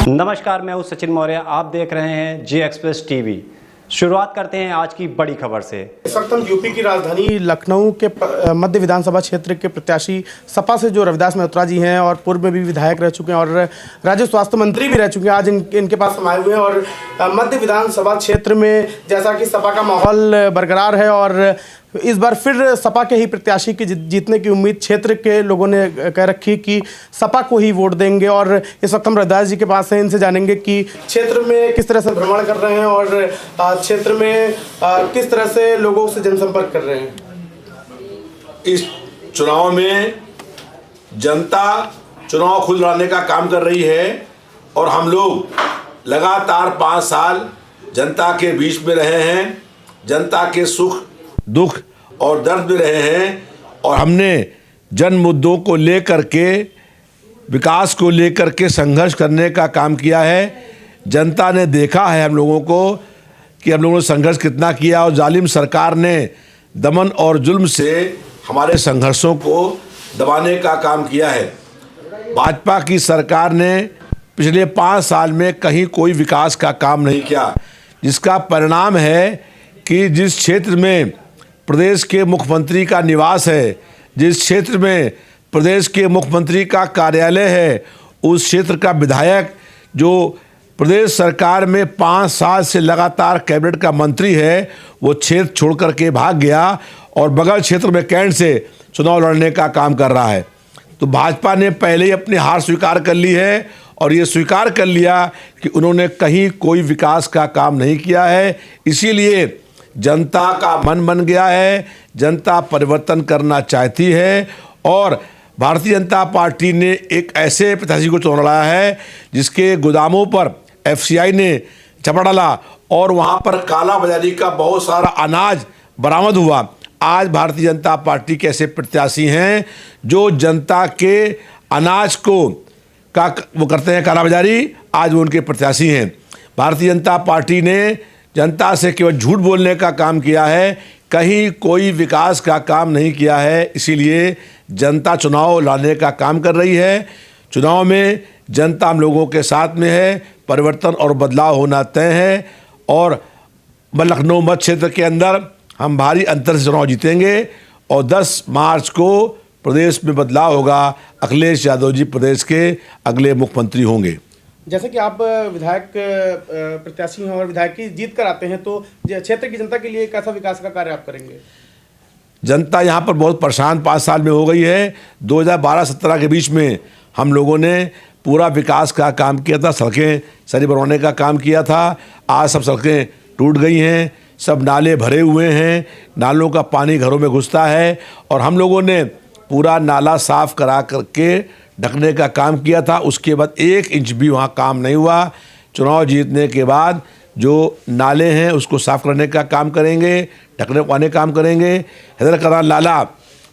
नमस्कार, मैं हूं सचिन मौर्य। आप देख रहे हैं जी एक्सप्रेस टीवी। शुरुआत करते हैं आज की बड़ी खबर से। इस वक्त हम यूपी की राजधानी लखनऊ के मध्य विधानसभा क्षेत्र के प्रत्याशी सपा से जो रविदास मेहत्रा जी हैं और पूर्व में भी विधायक रह चुके हैं और राज्य स्वास्थ्य मंत्री भी रह चुके हैं, आज इनके पास हम आए हुए हैं। और मध्य विधानसभा क्षेत्र में जैसा कि सपा का माहौल बरकरार है और इस बार फिर सपा के ही प्रत्याशी की जीतने की उम्मीद क्षेत्र के लोगों ने कह रखी कि सपा को ही वोट देंगे। और इस वक्त हम रविदास जी के पास हैं, इनसे जानेंगे कि क्षेत्र में किस तरह से भ्रमण कर रहे हैं और क्षेत्र में किस तरह से लोगों से जनसंपर्क कर रहे हैं। इस चुनाव में जनता चुनाव खुद लड़ने का काम कर रही है और हम लोग लगातार 5 साल जनता के बीच में रहे हैं, जनता के सुख दुख और दर्द में रहे हैं और हमने जन मुद्दों को लेकर के, विकास को लेकर के संघर्ष करने का काम किया है। जनता ने देखा है हम लोगों को कि हम लोगों ने संघर्ष कितना किया और जालिम सरकार ने दमन और जुल्म से हमारे संघर्षों को दबाने का काम किया है। भाजपा की सरकार ने पिछले 5 साल में कहीं कोई विकास का काम नहीं किया, जिसका परिणाम है कि जिस क्षेत्र में प्रदेश के मुख्यमंत्री का निवास है, जिस क्षेत्र में प्रदेश के मुख्यमंत्री का कार्यालय है, उस क्षेत्र का विधायक जो प्रदेश सरकार में 5 साल से लगातार कैबिनेट का मंत्री है, वो क्षेत्र छोड़ कर के भाग गया और बगल क्षेत्र में कैंट से चुनाव लड़ने का काम कर रहा है। तो भाजपा ने पहले ही अपनी हार स्वीकार कर ली है और ये स्वीकार कर लिया कि उन्होंने कहीं कोई विकास का काम नहीं किया है। इसीलिए जनता का मन बन गया है, जनता परिवर्तन करना चाहती है और भारतीय जनता पार्टी ने एक ऐसे प्रत्याशी को चुन लड़ा है जिसके गोदामों पर एफसीआई ने छापा डाला और वहां पर काला बाजारी का बहुत सारा अनाज बरामद हुआ। आज भारतीय जनता पार्टी के ऐसे प्रत्याशी हैं जो जनता के अनाज को वो करते हैं काला बाजारी, आज वो उनके प्रत्याशी हैं। भारतीय जनता पार्टी ने जनता से केवल झूठ बोलने का काम किया है, कहीं कोई विकास का काम नहीं किया है। इसीलिए जनता चुनाव लाने का काम कर रही है। चुनाव में जनता हम लोगों के साथ में है, परिवर्तन और बदलाव होना तय है और लखनऊ मध्य क्षेत्र के अंदर हम भारी अंतर से चुनाव जीतेंगे और 10 मार्च को प्रदेश में बदलाव होगा। अखिलेश यादव जी प्रदेश के अगले मुख्यमंत्री होंगे। जैसे कि आप विधायक प्रत्याशी हैं और विधायक की जीत कर आते हैं, तो क्षेत्र की जनता के लिए कैसा विकास का कार्य आप करेंगे? जनता यहाँ पर बहुत परेशान 5 साल में हो गई है। 2012-17 के बीच में हम लोगों ने पूरा विकास का काम किया था, सड़कें सही बनवाने का काम किया था। आज सब सड़कें टूट गई हैं, सब नाले भरे हुए हैं, नालों का पानी घरों में घुसता है और हम लोगों ने पूरा नाला साफ करा करके ढकने का काम किया था। उसके बाद 1 इंच भी वहाँ काम नहीं हुआ। चुनाव जीतने के बाद जो नाले हैं उसको साफ करने का काम करेंगे, ढकने वाने काम करेंगे। हैदर कनाल नाला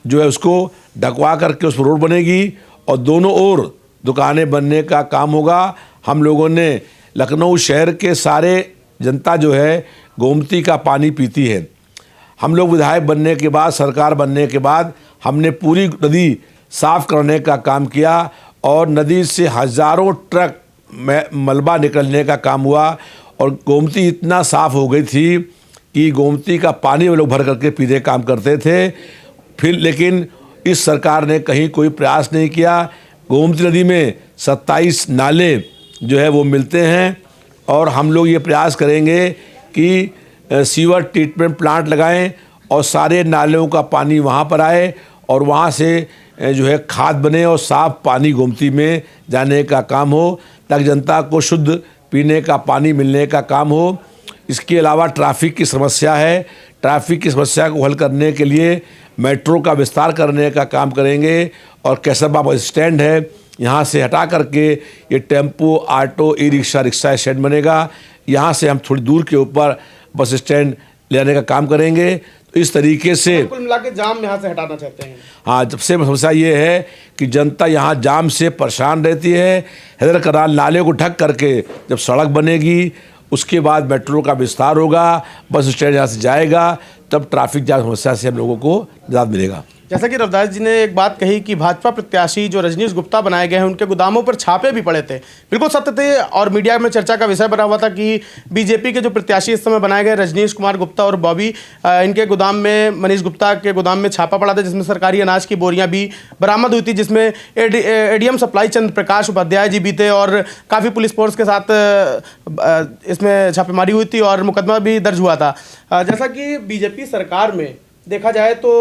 जो है उसको ढकवा करके उस पर रोड बनेगी और दोनों ओर दुकानें बनने का काम होगा। हम लोगों ने लखनऊ शहर के सारे जनता जो है गोमती का पानी पीती है। हम लोग विधायक बनने के बाद, सरकार बनने के बाद हमने पूरी नदी साफ करने का काम किया और नदी से हज़ारों ट्रक में मलबा निकलने का काम हुआ और गोमती इतना साफ़ हो गई थी कि गोमती का पानी वो लोग भर करके पीने काम करते थे। फिर लेकिन इस सरकार ने कहीं कोई प्रयास नहीं किया। गोमती नदी में 27 नाले जो है वो मिलते हैं और हम लोग ये प्रयास करेंगे कि सीवर ट्रीटमेंट प्लांट लगाएं और सारे नालों का पानी वहाँ पर आए और वहाँ से जो है खाद बने और साफ़ पानी गोमती में जाने का काम हो, ताकि जनता को शुद्ध पीने का पानी मिलने का काम हो। इसके अलावा ट्रैफिक की समस्या है, ट्रैफिक की समस्या को हल करने के लिए मेट्रो का विस्तार करने का काम करेंगे और कैसरबा बस स्टैंड है, यहाँ से हटा करके ये tempo, auto, e rickshaw, rickshaw stand बनेगा। यहाँ से हम थोड़ी दूर के ऊपर बस स्टैंड ले आने का काम करेंगे। तो इस तरीके से कुल मिला के जाम यहाँ से हटाना चाहते हैं। हाँ, जब से समस्या ये है कि जनता यहाँ जाम से परेशान रहती है। हैदर कनाल नाले को ढक करके जब सड़क बनेगी, उसके बाद मेट्रो का विस्तार होगा, बस स्टैंड यहाँ से जाएगा, तब ट्रैफिक जाम समस्या से हम लोगों को निजात मिलेगा। जैसा कि रविदास जी ने एक बात कही कि भाजपा प्रत्याशी जो रजनीश गुप्ता बनाए गए हैं उनके गोदामों पर छापे भी पड़े थे, बिल्कुल सत्य थे और मीडिया में चर्चा का विषय बना हुआ था कि बीजेपी के जो प्रत्याशी इस समय बनाए गए रजनीश कुमार गुप्ता और बॉबी, इनके गोदाम में, मनीष गुप्ता के गोदाम में छापा पड़ा था जिसमें सरकारी अनाज की बोरियां भी बरामद हुई थी, जिसमें एडीएम सप्लाई चंद्र प्रकाश उपाध्याय जी भी थे और काफ़ी पुलिस फोर्स के साथ इसमें छापेमारी हुई थी और मुकदमा भी दर्ज हुआ था। जैसा कि बीजेपी सरकार में देखा जाए तो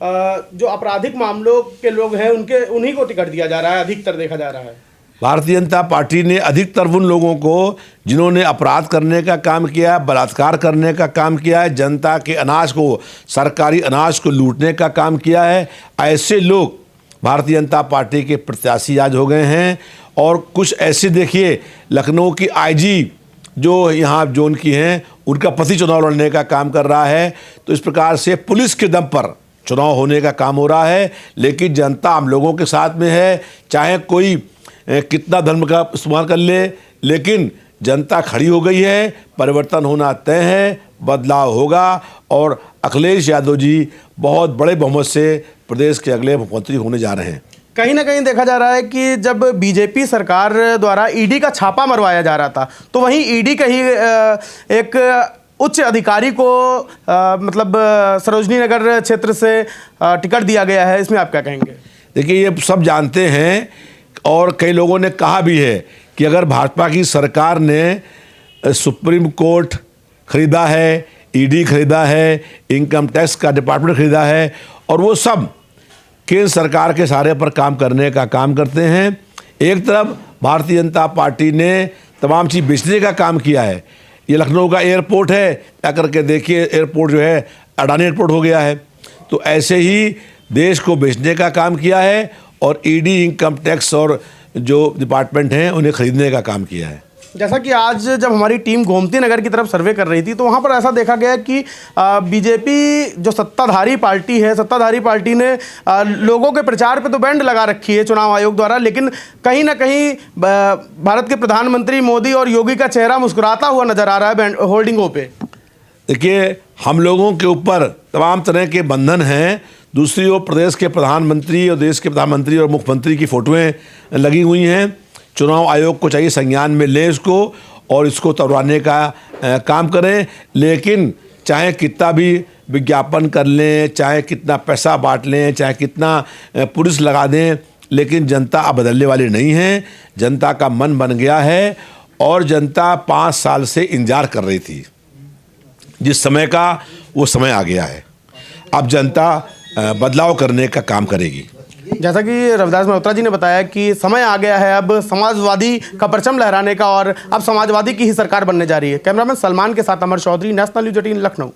जो आपराधिक मामलों के लोग हैं उन्हीं को टिकट दिया जा रहा है, अधिकतर देखा जा रहा है। भारतीय जनता पार्टी ने अधिकतर उन लोगों को जिन्होंने अपराध करने का काम किया है, बलात्कार करने का काम किया है, जनता के अनाज को, सरकारी अनाज को लूटने का काम किया है, ऐसे लोग भारतीय जनता पार्टी के प्रत्याशी आज हो गए हैं। और कुछ ऐसे देखिए, लखनऊ की आईजी जो यहाँ जोन की हैं, उनका पति चुनाव लड़ने का काम कर रहा है। तो इस प्रकार से पुलिस के दम पर चुनाव होने का काम हो रहा है, लेकिन जनता हम लोगों के साथ में है। चाहे कोई कितना धर्म का इस्तेमाल कर ले, लेकिन जनता खड़ी हो गई है। परिवर्तन होना तय है, बदलाव होगा और अखिलेश यादव जी बहुत बड़े बहुमत से प्रदेश के अगले मुख्यमंत्री होने जा रहे हैं। कहीं ना कहीं देखा जा रहा है कि जब बीजेपी सरकार द्वारा ईडी का छापा मरवाया जा रहा था तो वहीं ईडी का ही एक उच्च अधिकारी को मतलब सरोजनी नगर क्षेत्र से टिकट दिया गया है, इसमें आप क्या कहेंगे? देखिए, ये सब जानते हैं और कई लोगों ने कहा भी है कि अगर भाजपा की सरकार ने सुप्रीम कोर्ट खरीदा है, ईडी खरीदा है, इनकम टैक्स का डिपार्टमेंट खरीदा है और वो सब केंद्र सरकार के सहारे पर काम करने का काम करते हैं। एक तरफ भारतीय जनता पार्टी ने तमाम चीज़ बेचने का काम किया है। ये लखनऊ का एयरपोर्ट है, क्या करके देखिए, एयरपोर्ट जो है अडानी एयरपोर्ट हो गया है। तो ऐसे ही देश को बेचने का काम किया है और ईडी, इनकम टैक्स और जो डिपार्टमेंट हैं उन्हें खरीदने का काम किया है। जैसा कि आज जब हमारी टीम गोमती नगर की तरफ सर्वे कर रही थी तो वहाँ पर ऐसा देखा गया कि बीजेपी जो सत्ताधारी पार्टी है, सत्ताधारी पार्टी ने लोगों के प्रचार पे तो बैंड लगा रखी है चुनाव आयोग द्वारा, लेकिन कहीं ना कहीं भारत के प्रधानमंत्री मोदी और योगी का चेहरा मुस्कुराता हुआ नजर आ रहा है होर्डिंगों पे। देखिए, हम लोगों के ऊपर तमाम तरह के बंधन हैं। दूसरी ओर प्रदेश के प्रधानमंत्री और देश के प्रधानमंत्री और मुख्यमंत्री की फ़ोटोएँ लगी हुई हैं। चुनाव आयोग को चाहिए संज्ञान में ले इसको और इसको तोड़वाने का काम करें। लेकिन चाहे कितना भी विज्ञापन कर लें, चाहे कितना पैसा बांट लें, चाहे कितना पुलिस लगा दें, लेकिन जनता अब बदलने वाली नहीं है। जनता का मन बन गया है और जनता 5 साल से इंतजार कर रही थी। जिस समय का वो समय आ गया है। अब जनता बदलाव करने का काम करेगी। जैसा कि रविदास मल्होत्रा जी ने बताया कि समय आ गया है अब समाजवादी का परचम लहराने का और अब समाजवादी की ही सरकार बनने जा रही है। कैमरामैन सलमान के साथ अमर चौधरी, नेशनल न्यूज़ 18 लखनऊ।